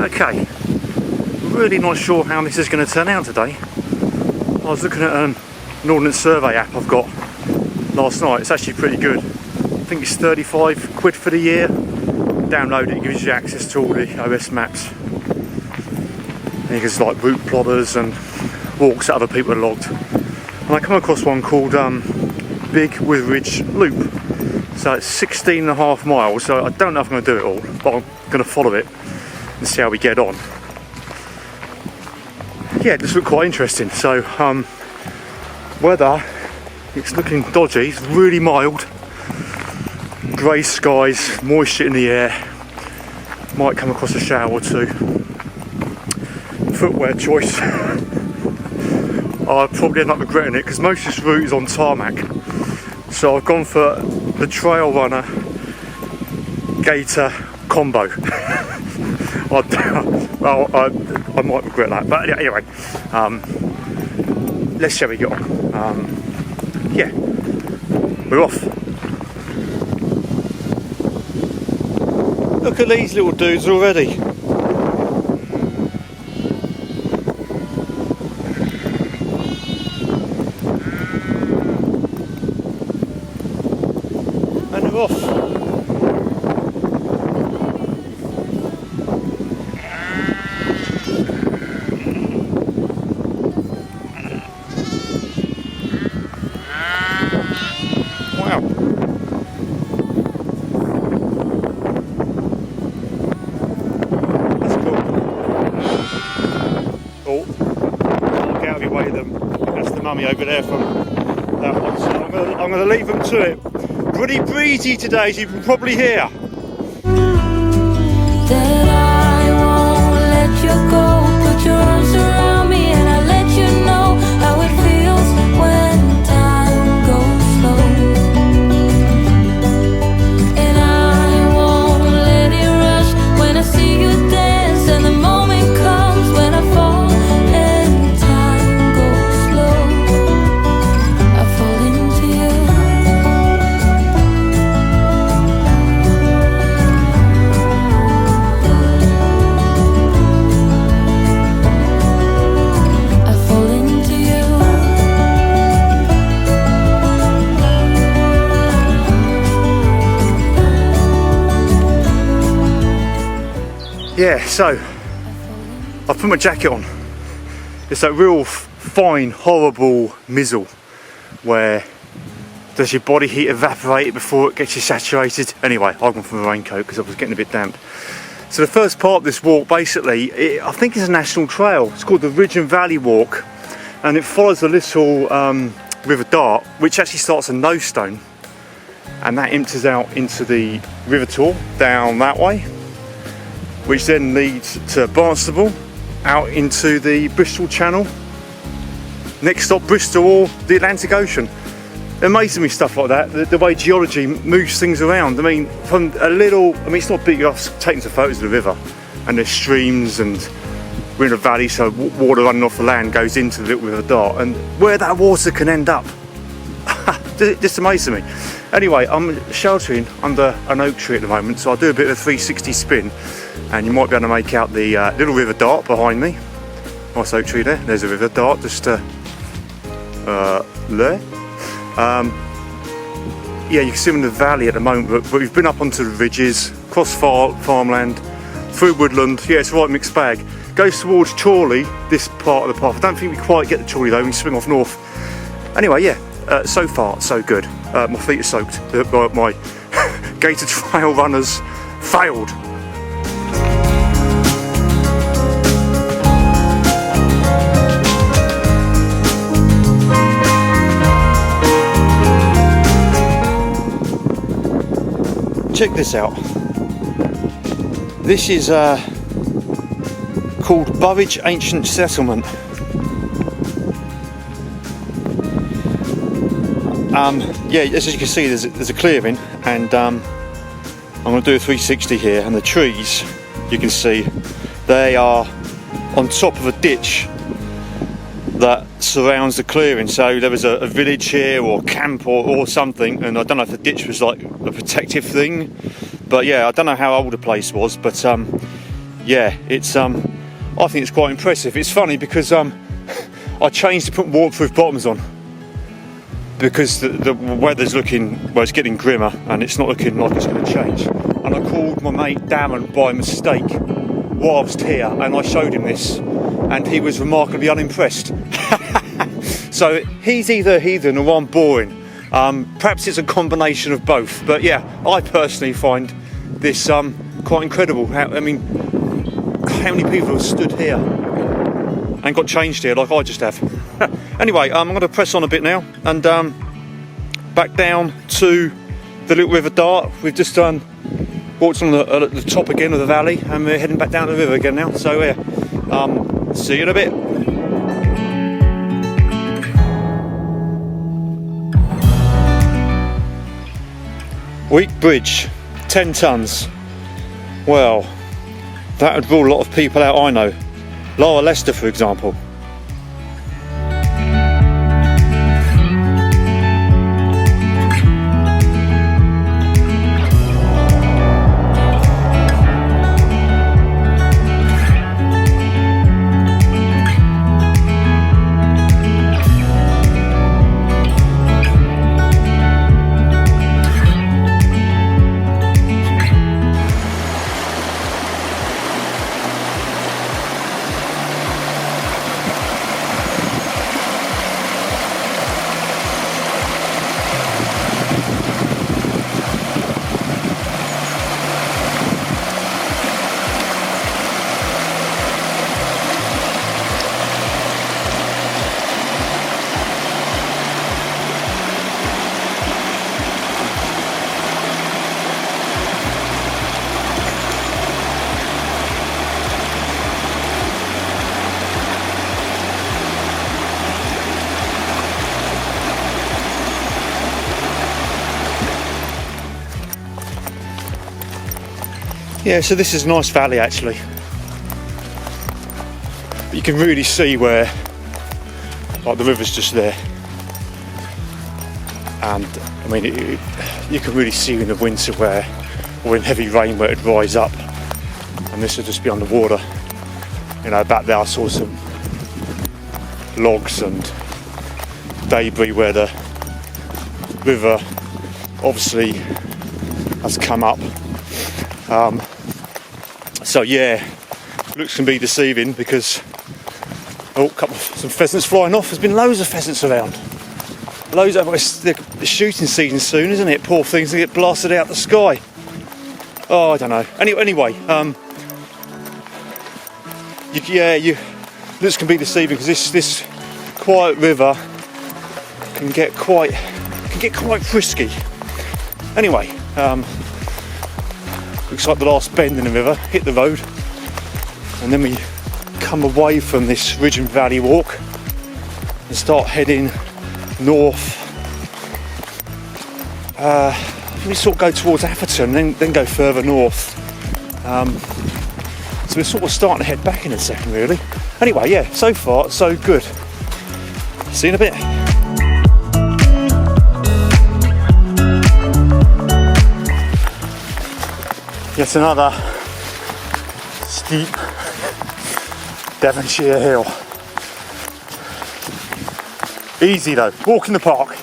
Okay, really not sure how this is going to turn out today. I was looking at an Ordnance Survey app I've got last night. It's actually pretty good. I think it's 35 quid for the year. Download it, it gives you access to all the OS maps. And you can like route plotters and walks that other people have logged. And I come across one called Big Witheridge Loop. So it's 16.5 miles, so I don't know if I'm going to do it all, but I'm going to follow it and see how we get on. Yeah, it just looked quite interesting. So weather, it's looking dodgy, it's really mild. Grey skies, moisture in the air. Might come across a shower or two. Footwear choice. I'll probably end up regretting it because most of this route is on tarmac. So I've gone for the Trail Runner Gator combo. I might regret that, but anyway, let's see how we get on. Yeah, we're off. Look at these little dudes already. And we're off. Over there from that one, so I'm going to leave them to it. Pretty breezy today, as you can probably hear. That I won't let you go, put your arms around me and I'll let you know how it feels when time goes slow. And I won't let it rush when I see you dance, and the moment comes when I fall. Yeah, so I've put my jacket on. It's that real fine, horrible mizzle where does your body heat evaporate before it gets you saturated? Anyway, I've gone for a raincoat because I was getting a bit damp. So the first part of this walk, basically, I think it's a national trail. It's called the Ridge and Valley Walk, and it follows a little River Dart, which actually starts at No Stone, and that empties out into the River Tor down that way, which then leads to Barnstable, out into the Bristol Channel. Next stop, Bristol or the Atlantic Ocean. Amazing me stuff like that, the way geology moves things around. I mean, from a little, it's not big, I've taken some photos of the river, and there's streams, and we're in a valley, so water running off the land goes into the little River Dart, and where that water can end up, just amazing me. Anyway, I'm sheltering under an oak tree at the moment, so I'll do a bit of a 360 spin, and you might be able to make out the little River Dart behind me. Nice oak tree there. There's a River Dart just there. Yeah, you can see them in the valley at the moment, but we've been up onto the ridges, across farmland, through woodland. Yeah, it's a right mixed bag. Goes towards Chorley, this part of the path. I don't think we quite get to Chorley though, we can swing off north. Anyway, yeah, so far so good. My feet are soaked. My Gator Trail runners failed. Check this out. This is called Bubbage Ancient Settlement. Yeah, as you can see, there's a clearing, and I'm going to do a 360 here, and the trees, you can see, they are on top of a ditch that surrounds the clearing. So there was a village here, or camp, or something, and I don't know if the ditch was like a protective thing, but yeah, I don't know how old the place was, but yeah, it's I think it's quite impressive. It's funny because I changed to put waterproof bottoms on because the weather's looking, well, it's getting grimmer and it's not looking like it's going to change. And I called my mate Darren by mistake whilst here, and I showed him this, and he was remarkably unimpressed. So he's either heathen or I'm boring. Perhaps it's a combination of both, but yeah, I personally find this quite incredible. How many people have stood here and got changed here like I just have? Anyway, I'm going to press on a bit now and back down to the little River Dart. We've just walked on the top again of the valley, and we're heading back down the river again now. So yeah, see you in a bit. Weak bridge, 10 tonnes. Well, that would rule a lot of people out, I know. Laura Lester, for example. Yeah, so this is a nice valley actually. But you can really see where, like, the river's just there. And I mean, you can really see in the winter where, or in heavy rain, where it'd rise up, and this would just be underwater. You know, back there I saw some logs and debris where the river obviously has come up. So yeah, looks can be deceiving because some pheasants flying off. There's been loads of pheasants around. Loads of it's the shooting season soon, isn't it? Poor things, they get blasted out the sky. Oh, I don't know. Anyway, looks can be deceiving because this quiet river can get quite frisky. Anyway, looks like the last bend in the river, hit the road, and then we come away from this ridge and valley walk and start heading north. We sort of go towards Efferton, then go further north. So we're sort of starting to head back in a second, really. Anyway, yeah, so far so good. See you in a bit. Yet another steep Devonshire hill. Easy though, walk in the park.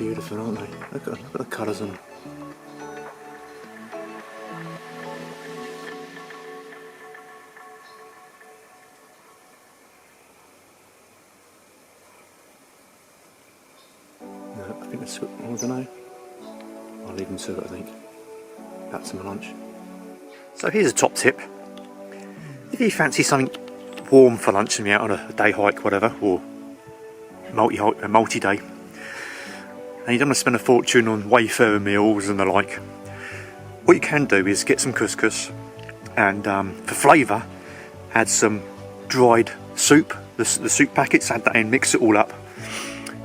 beautiful, aren't they? Look at the colours on them. No, I think that's, I don't know. I'll leave them to it, I think. That's my lunch. So here's a top tip. If you fancy something warm for lunch and you're out on a day hike, whatever, or multi-day, and you don't want to spend a fortune on wayfarer meals and the like, what you can do is get some couscous and for flavour add some dried soup, the soup packets, add that in, mix it all up,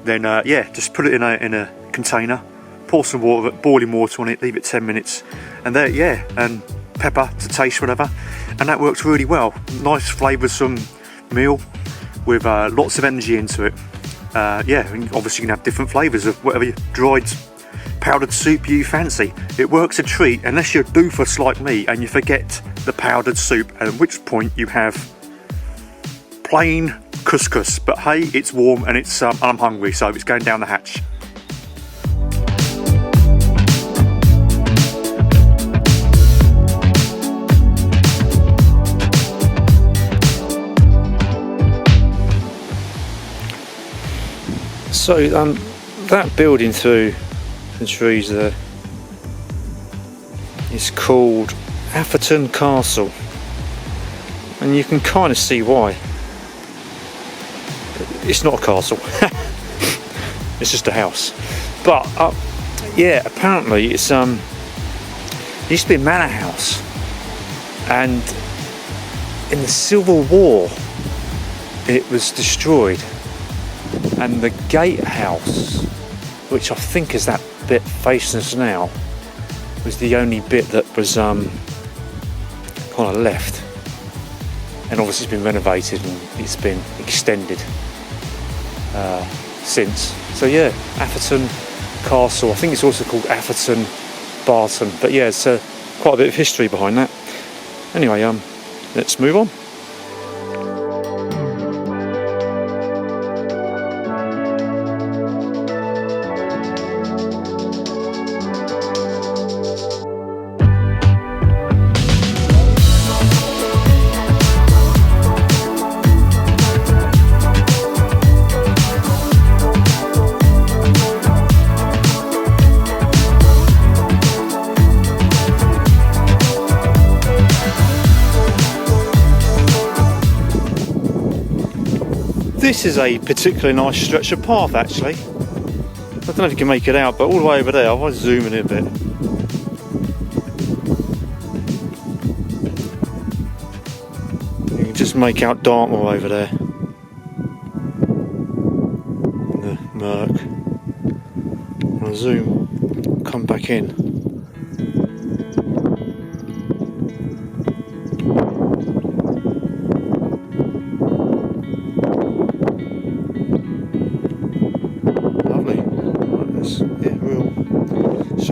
then yeah, just put it in a container, pour some water, boiling water on it, leave it 10 minutes, and there, yeah, and pepper to taste, whatever, and that works really well. Nice flavoursome meal with lots of energy into it. Yeah, and obviously you can have different flavours of whatever dried powdered soup you fancy. It works a treat unless you're doofus like me and you forget the powdered soup, at which point you have plain couscous. But hey, it's warm and it's I'm hungry, so it's going down the hatch. So that building through the trees there is called Efferton Castle, and you can kind of see why. It's not a castle, it's just a house. But yeah, apparently it's it used to be a manor house, and in the Civil War it was destroyed. And the gatehouse, which I think is that bit facing us now, was the only bit that was kind of left. And obviously it's been renovated and it's been extended since. So yeah, Efferton Castle. I think it's also called Efferton Barton. But yeah, it's quite a bit of history behind that. Anyway, let's move on. This is a particularly nice stretch of path actually. I don't know if you can make it out, but all the way over there, I'll zoom in a bit. You can just make out Dartmoor over there. The Merc. I'll zoom, come back in.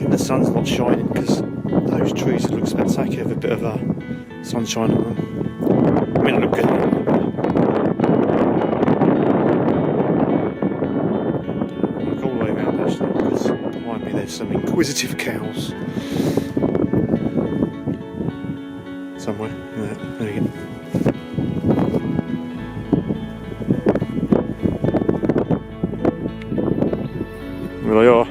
The sun's not shining because those trees look spectacular with a bit of sunshine on them. I mean, look good. Look all the way around actually, because behind me there's some inquisitive cows somewhere. Yeah, there we go. There they are.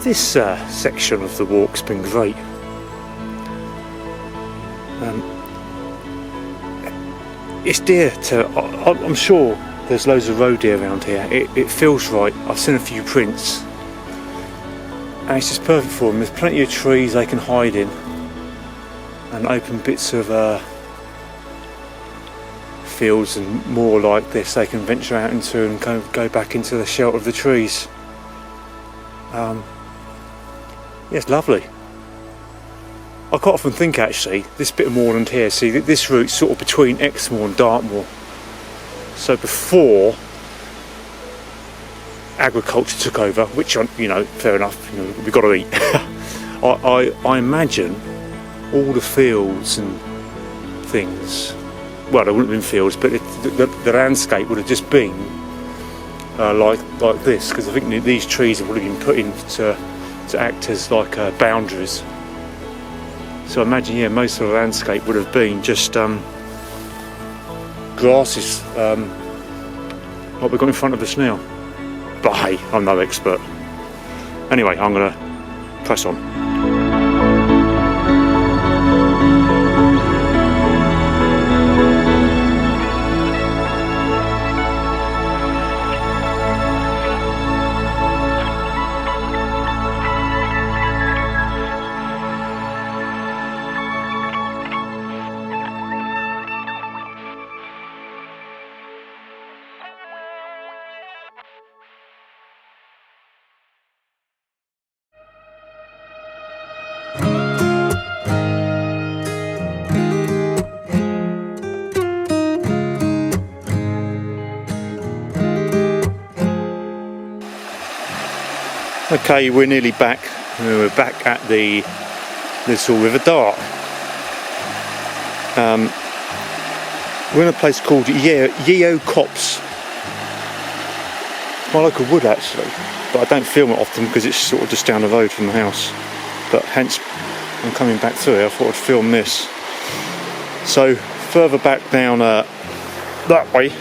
This section of the walk's been great. It's deer to, I'm sure there's loads of roe deer around here. It feels right. I've seen a few prints and it's just perfect for them. There's plenty of trees they can hide in and open bits of fields and more like this they can venture out into and go back into the shelter of the trees. Yeah, it's lovely. I quite often think actually, this bit of moorland here, see this route's sort of between Exmoor and Dartmoor. So before agriculture took over, which, you know, fair enough, you know, we've got to eat. I imagine all the fields and things, well, there wouldn't have been fields, but the landscape would have just been like this, because I think these trees have already been put in to act as like boundaries. So imagine, yeah, most of the landscape would have been just grasses, like we've got in front of us now. But hey, I'm no expert. Anyway, I'm going to press on. Okay, we're nearly back. We're back at the Little River Dart. We're in a place called Yeo Copse. My local wood actually, but I don't film it often because it's sort of just down the road from the house. But hence, I'm coming back through here. I thought I'd film this. So further back down that way,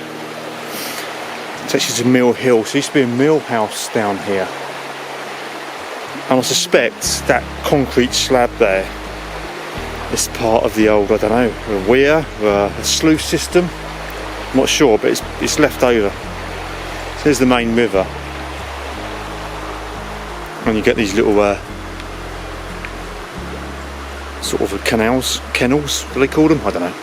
it's actually to Mill Hill. So there used to be a mill house down here. And I suspect that concrete slab there is part of the old, I don't know, a weir, a sluice system. I'm not sure, but it's left over. So there's the main river. And you get these little sort of kennels, do they call them? I don't know.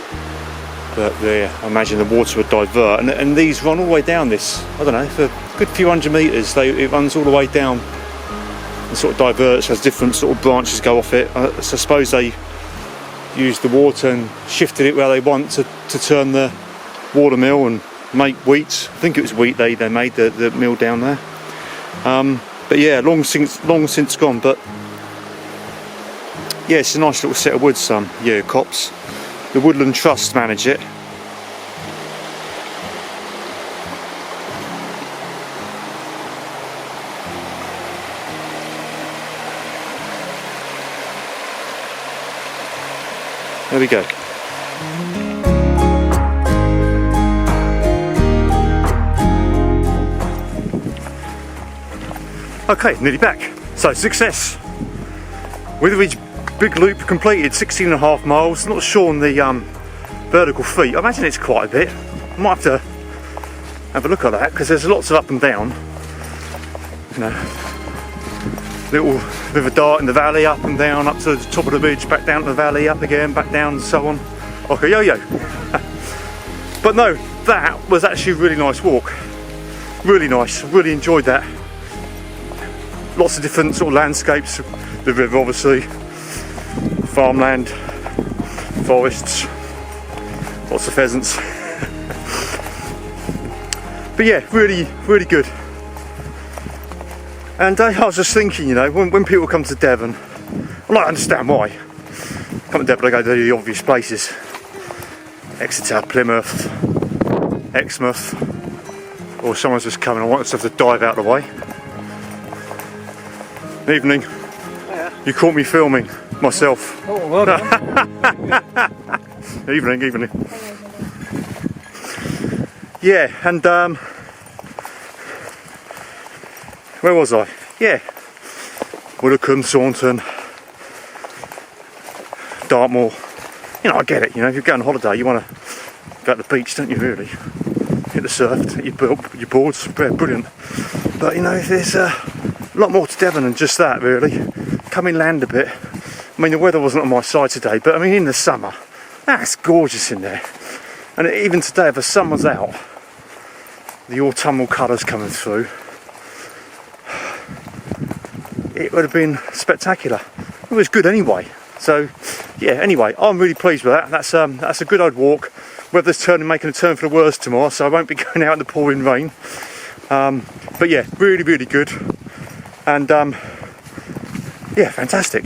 But there, I imagine the water would divert. And these run all the way down this, I don't know, for a good few hundred metres. It runs all the way down. And sort of diverts as different sort of branches go off it. I suppose they use the water and shifted it where they want to turn the water mill and make wheat. I think it was wheat they made the mill down there. But yeah, long since gone. But yeah, it's a nice little set of woods. Yeah, Copse. The Woodland Trust manage it. There we go. Okay, nearly back. So, success. Witheridge big loop completed, 16.5 miles. Not sure on the vertical feet. I imagine it's quite a bit. I might have to have a look at that because there's lots of up and down. You know, little River Dart in the valley, up and down, up to the top of the ridge, back down to the valley, up again, back down, and so on. Like a yo-yo. But no, that was actually a really nice walk. Really nice. Really enjoyed that. Lots of different sort of landscapes. The river, obviously. Farmland. Forests. Lots of pheasants. But yeah, really, really good. And I was just thinking, you know, when people come to Devon, I don't understand why. Come to Devon, I go to the obvious places. Exeter, Plymouth, Exmouth, or someone's just coming, I want us to have to dive out of the way. Evening. Hiya. You caught me filming myself. Oh, well done. Evening. Yeah, and where was I? Yeah, Woodacombe, Saunton, Dartmoor. You know, I get it. You know, if you're going on holiday, you want to go to the beach, don't you? Really, hit the surf, take your boards, brilliant. But you know, there's a lot more to Devon than just that, really. Come inland a bit. I mean, the weather wasn't on my side today, but I mean, in the summer, that's gorgeous in there. And even today, if the sun was out, the autumnal colours coming through. it would have been spectacular. It was good anyway. So yeah, anyway, I'm really pleased with that. That's a good old walk. Weather's making a turn for the worse tomorrow, so I won't be going out in the pouring rain. But yeah, really, really good. And yeah, fantastic.